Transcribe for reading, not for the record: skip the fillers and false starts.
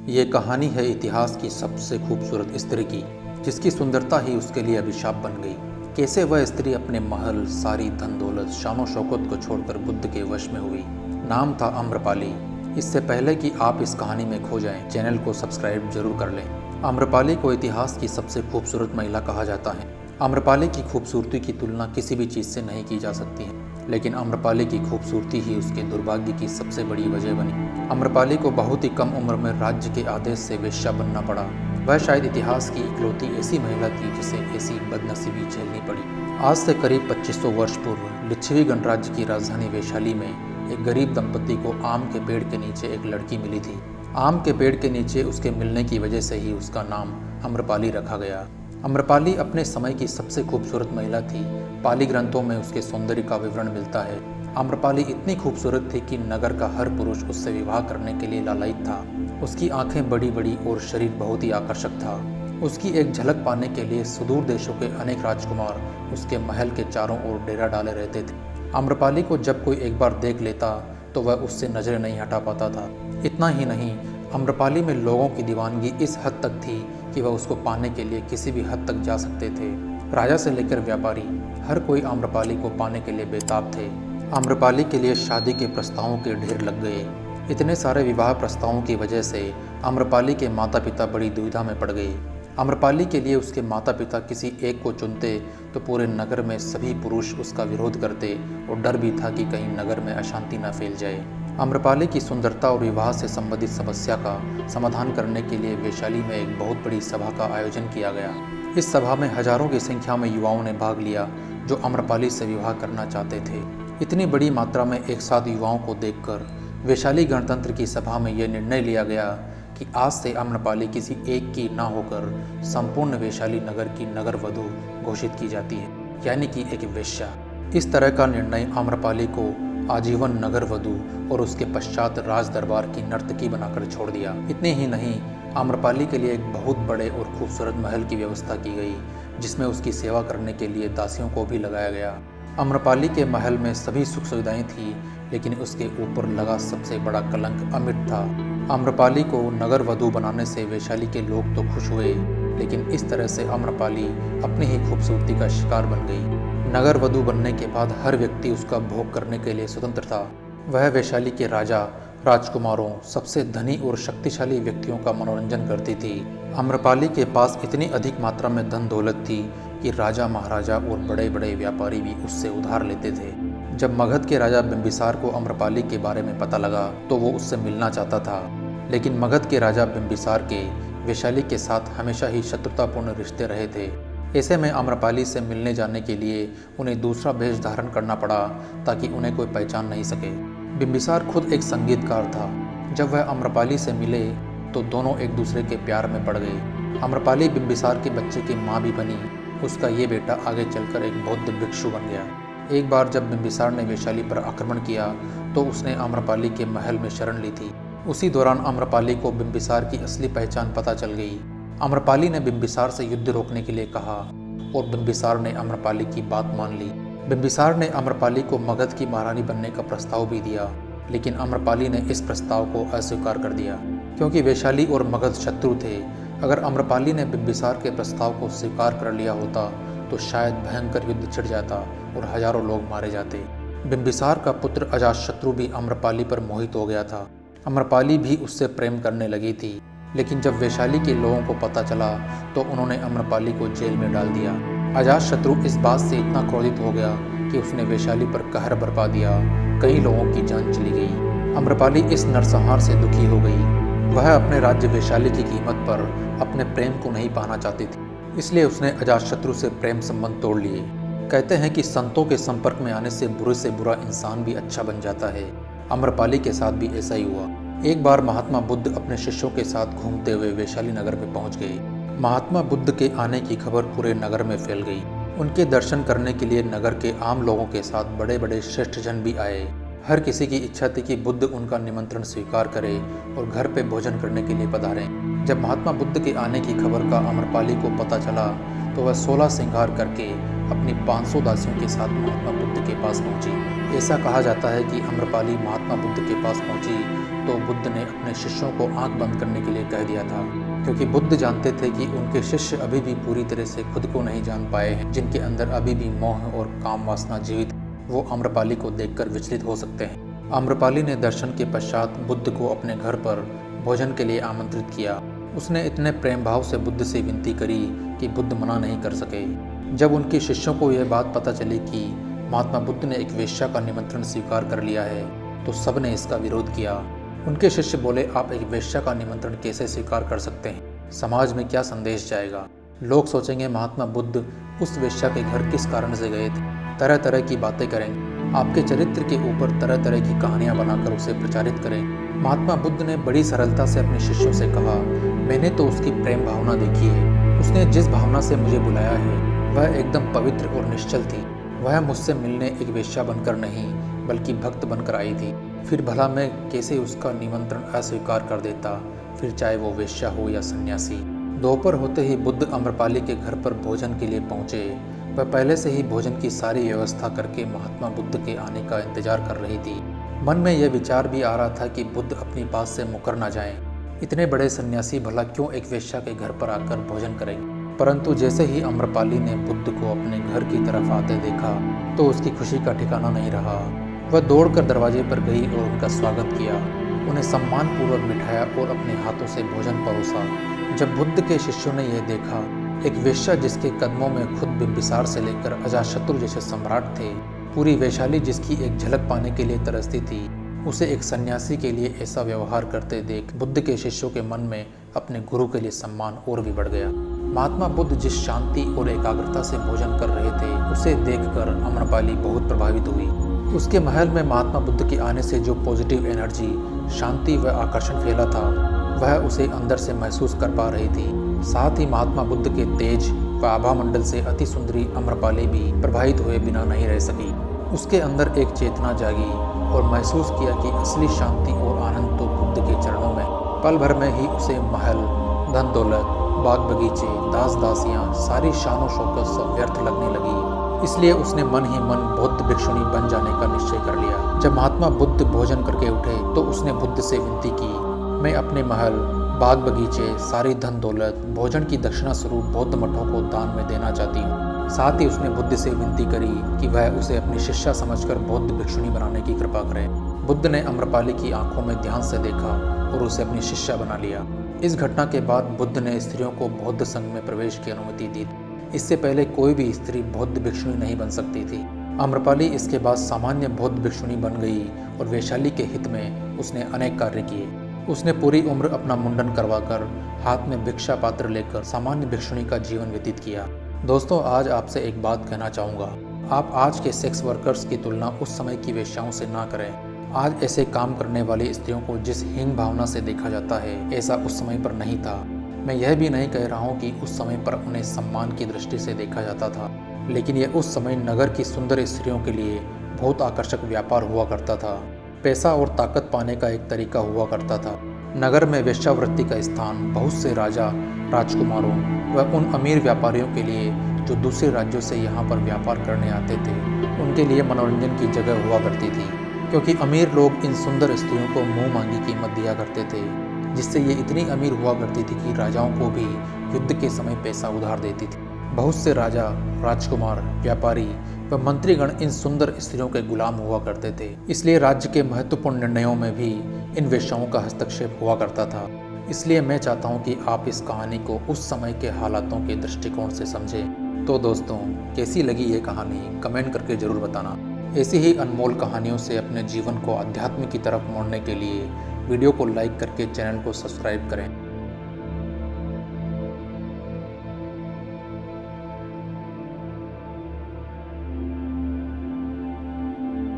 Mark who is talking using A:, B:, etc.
A: ये कहानी है इतिहास की सबसे खूबसूरत स्त्री की, जिसकी सुंदरता ही उसके लिए अभिशाप बन गई। कैसे वह स्त्री अपने महल, सारी धन दौलत, शानो शौकत को छोड़कर बुद्ध के वश में हुई। नाम था आम्रपाली। इससे पहले कि आप इस कहानी में खो जाएं, चैनल को सब्सक्राइब जरूर कर लें। आम्रपाली को इतिहास की सबसे खूबसूरत महिला कहा जाता है। आम्रपाली की खूबसूरती की तुलना किसी भी चीज़ से नहीं की जा सकती है, लेकिन आम्रपाली की खूबसूरती ही उसके दुर्भाग्य की सबसे बड़ी वजह बनी। आम्रपाली को बहुत ही कम उम्र में राज्य के आदेश से वेश्या बनना पड़ा। वह शायद इतिहास की इकलौती ऐसी महिला थी जिसे ऐसी बदनसीबी झेलनी पड़ी। आज से करीब 2500 वर्ष पूर्व लिच्छवी गणराज्य की राजधानी वैशाली में एक गरीब दंपति को आम के पेड़ के नीचे एक लड़की मिली थी। आम के पेड़ के नीचे उसके मिलने की वजह से ही उसका नाम आम्रपाली रखा गया। आम्रपाली अपने समय की सबसे खूबसूरत महिला थी। पाली ग्रंथों में उसके सौंदर्य का विवरण मिलता है। आम्रपाली इतनी खूबसूरत थी कि नगर का हर पुरुष उससे विवाह करने के लिए लालायित था। उसकी आंखें बड़ी बड़ी और शरीर बहुत ही आकर्षक था। उसकी एक झलक पाने के लिए सुदूर देशों के अनेक राजकुमार उसके महल के चारों ओर डेरा डाले रहते थे। आम्रपाली को जब कोई एक बार देख लेता तो वह उससे नजरें नहीं हटा पाता था। इतना ही नहीं, आम्रपाली में लोगों की दीवानगी इस हद तक थी कि वह उसको पाने के लिए किसी भी हद तक जा सकते थे। राजा से लेकर व्यापारी, हर कोई आम्रपाली को पाने के लिए बेताब थे। आम्रपाली के लिए शादी के प्रस्तावों के ढेर लग गए। इतने सारे विवाह प्रस्तावों की वजह से आम्रपाली के माता पिता बड़ी दुविधा में पड़ गए। आम्रपाली के लिए उसके माता पिता किसी एक को चुनते तो पूरे नगर में सभी पुरुष उसका विरोध करते और डर भी था कि कहीं नगर में अशांति न फैल जाए। आम्रपाली की सुंदरता और विवाह से संबंधित समस्या का समाधान करने के लिए वैशाली में एक बहुत बड़ी सभा का आयोजन किया गया। इस सभा में हजारों की संख्या में युवाओं ने भाग लिया जो आम्रपाली से विवाह करना चाहते थे। इतनी बड़ी मात्रा में एक साथ युवाओं को देखकर वैशाली गणतंत्र की सभा में यह निर्णय लिया गया कि आज से आम्रपाली किसी एक की न होकर संपूर्ण वैशाली नगर की नगर वधू घोषित की जाती है, यानी कि एक वेश्या। इस तरह का निर्णय आम्रपाली को आजीवन नगर वधू और उसके पश्चात राज दरबार की नर्तकी बनाकर छोड़ दिया। इतने ही नहीं, आम्रपाली के लिए एक बहुत बड़े और खूबसूरत महल की व्यवस्था की गई, जिसमें उसकी सेवा करने के लिए दासियों को भी लगाया गया। आम्रपाली के महल में सभी सुख सुविधाएं थी, लेकिन उसके ऊपर लगा सबसे बड़ा कलंक अमिट था। आम्रपाली को नगर वधू बनाने से वैशाली के लोग तो खुश हुए, लेकिन इस तरह से आम्रपाली अपनी ही खूबसूरती का शिकार बन गई। नगर वधू बनने के बाद हर व्यक्ति उसका भोग करने के लिए स्वतंत्र था। वह वैशाली के राजा, राजकुमारों, सबसे धनी और शक्तिशाली व्यक्तियों का मनोरंजन करती थी। आम्रपाली के पास इतनी अधिक मात्रा में धन दौलत थी कि राजा, महाराजा और बड़े बड़े व्यापारी भी उससे उधार लेते थे। जब मगध के राजा बिंबिसार को आम्रपाली के बारे में पता लगा तो वो उससे मिलना चाहता था, लेकिन मगध के राजा बिंबिसार के वैशाली के साथ हमेशा ही शत्रुतापूर्ण रिश्ते रहे थे। ऐसे में आम्रपाली से मिलने जाने के लिए उन्हें दूसरा वेश धारण करना पड़ा ताकि उन्हें कोई पहचान नहीं सके। बिंबिसार खुद एक संगीतकार था। जब वह आम्रपाली से मिले तो दोनों एक दूसरे के प्यार में पड़ गए। आम्रपाली बिंबिसार के बच्चे की माँ भी बनी। उसका ये बेटा आगे चलकर एक बौद्ध भिक्षु बन गया। एक बार जब बिंबिसार ने वैशाली पर आक्रमण किया तो उसने आम्रपाली के महल में शरण ली थी। उसी दौरान आम्रपाली को बिंबिसार की असली पहचान पता चल गई। आम्रपाली ने बिंबिसार से युद्ध रोकने के लिए कहा और बिंबिसार ने आम्रपाली की बात मान ली। बिंबिसार ने आम्रपाली को मगध की महारानी बनने का प्रस्ताव भी दिया, लेकिन आम्रपाली ने इस प्रस्ताव को अस्वीकार कर दिया क्योंकि वैशाली और मगध शत्रु थे। अगर आम्रपाली ने बिंबिसार के प्रस्ताव को स्वीकार कर लिया होता तो शायद भयंकर युद्ध छिड़ जाता और हजारों लोग मारे जाते। बिंबिसार का पुत्र अजातशत्रु भी आम्रपाली पर मोहित हो गया था। आम्रपाली भी उससे प्रेम करने लगी थी, लेकिन जब वैशाली के लोगों को पता चला तो उन्होंने आम्रपाली को जेल में डाल दिया। अजातशत्रु इस बात से इतना क्रोधित हो गया कि उसने वैशाली पर कहर बरपा दिया। कई लोगों की जान चली गई। आम्रपाली इस नरसंहार से दुखी हो गई। वह अपने राज्य वैशाली की कीमत पर अपने प्रेम को नहीं पाना चाहती थी, इसलिए उसने अजातशत्रु से प्रेम संबंध तोड़ लिए। कहते हैं कि संतों के संपर्क में आने से बुरा इंसान भी अच्छा बन जाता है। आम्रपाली के साथ भी ऐसा ही हुआ। एक बार महात्मा बुद्ध अपने शिष्यों के साथ घूमते हुए वैशाली नगर में पहुंच गए। महात्मा बुद्ध के आने की खबर पूरे नगर में फैल गई। उनके दर्शन करने के लिए नगर के आम लोगों के साथ बड़े बड़े श्रेष्ठ जन भी आए। हर किसी की इच्छा थी कि बुद्ध उनका निमंत्रण स्वीकार करे और घर पे भोजन करने के लिए पधारें। जब महात्मा बुद्ध के आने की खबर का आम्रपाली को पता चला तो वह 16 श्रृंगार करके अपनी 500 दासियों के साथ महात्मा बुद्ध के पास पहुंची। ऐसा कहा जाता है कि आम्रपाली महात्मा बुद्ध के पास पहुंची तो बुद्ध ने अपने शिष्यों को आंख बंद करने के लिए कह दिया था, क्योंकि बुद्ध जानते थे कि उनके शिष्य अभी भी पूरी तरह से खुद को नहीं जान पाए हैं, जिनके अंदर अभी भी मोह और काम वासना जीवित, वो आम्रपाली को देखकर विचलित हो सकते हैं। आम्रपाली ने दर्शन के पश्चात बुद्ध को अपने घर पर भोजन के लिए आमंत्रित किया। उसने इतने प्रेम भाव से बुद्ध से विनती करी कि बुद्ध मना नहीं कर सके। जब उनके शिष्यों को यह बात पता चली कि महात्मा बुद्ध ने एक वेश्या का निमंत्रण स्वीकार कर लिया है, तो सब ने इसका विरोध किया। उनके शिष्य बोले, आप एक वेश्या का निमंत्रण कैसे स्वीकार कर सकते हैं? समाज में क्या संदेश जाएगा? लोग सोचेंगे महात्मा बुद्ध उस वेश्या के घर किस कारण से गए थे, तरह तरह की बातें करेंगे। आपके चरित्र के ऊपर तरह तरह की कहानियां बनाकर उसे प्रचारित करें। महात्मा बुद्ध ने बड़ी सरलता से अपने शिष्यों से कहा, मैंने तो उसकी प्रेम भावना देखी है। उसने जिस भावना से मुझे बुलाया है वह एकदम पवित्र और निश्चल थी। वह मुझसे मिलने एक वेश्या बनकर नहीं बल्कि भक्त बनकर आई थी। फिर भला मैं कैसे उसका निमंत्रण अस्वीकार कर देता, फिर चाहे वो वेश्या हो या सन्यासी। दोपहर होते ही बुद्ध आम्रपाली के घर पर भोजन के लिए पहुंचे। वह पहले से ही भोजन की सारी व्यवस्था करके महात्मा बुद्ध के आने का इंतजार कर रही थी। मन में यह विचार भी आ रहा था कि बुद्ध अपनी बात से मुकर ना जाएं। इतने बड़े सन्यासी भला क्यों एक वेश्या के घर पर आकर भोजन करेंगे? परंतु जैसे ही आम्रपाली ने बुद्ध को अपने घर की तरफ आते देखा तो उसकी खुशी का ठिकाना नहीं रहा। वह दौड़कर दरवाजे पर गई और उनका स्वागत किया, उन्हें सम्मानपूर्वक बिठाया और अपने हाथों से भोजन परोसा। जब बुद्ध के शिष्यों ने यह देखा, एक वेश्या जिसके कदमों में खुद बिंबिसार से लेकर अजातशत्रु जैसे सम्राट थे, पूरी वैशाली जिसकी एक झलक पाने के लिए तरसती थी, उसे एक सन्यासी के लिए ऐसा व्यवहार करते देख बुद्ध के शिष्यों के मन में अपने गुरु के लिए सम्मान और भी बढ़ गया। महात्मा बुद्ध जिस शांति और एकाग्रता से भोजन कर रहे थे, उसे देखकर आम्रपाली बहुत प्रभावित हुई। उसके महल में महात्मा बुद्ध के आने से जो पॉजिटिव एनर्जी, शांति व आकर्षण फैला था, वह उसे अंदर से महसूस कर पा रही थी। साथ ही महात्मा बुद्ध के तेज व आभा मंडल से अति सुंदरी आम्रपाली भी प्रभावित हुए बिना नहीं रह सकी। उसके अंदर एक चेतना जागी और महसूस किया कि असली शांति और आनंद तो बुद्ध के चरणों में। पल भर में ही उसे महल, धन दौलत, बाग बगीचे, दास दासियां, सारी शान शौकत सब व्यर्थ लगने लगी। इसलिए उसने मन ही मन बौद्ध भिक्षुणी बन जाने का निश्चय कर लिया। जब महात्मा बुद्ध भोजन करके उठे तो उसने बुद्ध से विनती की, मैं अपने महल, बाग बगीचे, सारी धन दौलत, भोजन की दक्षिणा स्वरूप बौद्ध मठों को दान में देना चाहती हूँ। साथ ही उसने बुद्ध से विनती करी कि वह उसे अपनी शिष्या समझकर बौद्ध भिक्षुणी बनाने की कृपा करे। बुद्ध ने आम्रपाली की आंखों में ध्यान से देखा और उसे अपनी शिष्या बना लिया। इस घटना के बाद बुद्ध ने स्त्रियों को बौद्ध संघ में प्रवेश की अनुमति दी। इससे पहले कोई भी स्त्री बौद्ध भिक्षुणी नहीं बन सकती थी। आम्रपाली इसके बाद सामान्य बौद्ध भिक्षुणी बन गई और वैशाली के हित में उसने अनेक कार्य किए। उसने पूरी उम्र अपना मुंडन करवाकर हाथ में भिक्षा पात्र लेकर सामान्य भिक्षुणी का जीवन व्यतीत किया। दोस्तों, आज आपसे एक बात कहना चाहूँगा, आप आज के सेक्स वर्कर्स की तुलना उस समय की वेश्याओं से ना करें। आज ऐसे काम करने वाली स्त्रियों को जिस हीन भावना से देखा जाता है, ऐसा उस समय पर नहीं था। मैं यह भी नहीं कह रहा हूँ कि उस समय पर उन्हें सम्मान की दृष्टि से देखा जाता था, लेकिन यह उस समय नगर की सुंदर स्त्रियों के लिए बहुत आकर्षक व्यापार हुआ करता था। पैसा और ताकत पाने का एक तरीका हुआ करता था। नगर में वेश्यावृत्ति का स्थान बहुत से राजा, राजकुमारों व उन अमीर व्यापारियों के लिए जो दूसरे राज्यों से यहाँ पर व्यापार करने आते थे, उनके लिए मनोरंजन की जगह हुआ करती थी, क्योंकि अमीर लोग इन सुंदर स्त्रियों को मुंह मांगी कीमत दिया करते थे, जिससे ये इतनी अमीर हुआ करती थी कि राजाओं को भी युद्ध के समय पैसा उधार देती थी। बहुत से राजा, राजकुमार, व्यापारी व मंत्रीगण इन सुंदर स्त्रियों के गुलाम हुआ करते थे। इसलिए राज्य के महत्वपूर्ण निर्णयों में भी इन वेश्याओं का हस्तक्षेप हुआ करता था। इसलिए मैं चाहता हूँ कि आप इस कहानी को उस समय के हालातों के दृष्टिकोण से समझें। तो दोस्तों, कैसी लगी ये कहानी कमेंट करके ज़रूर बताना। ऐसी ही अनमोल कहानियों से अपने जीवन को आध्यात्म की तरफ मोड़ने के लिए वीडियो को लाइक करके चैनल को सब्सक्राइब करें।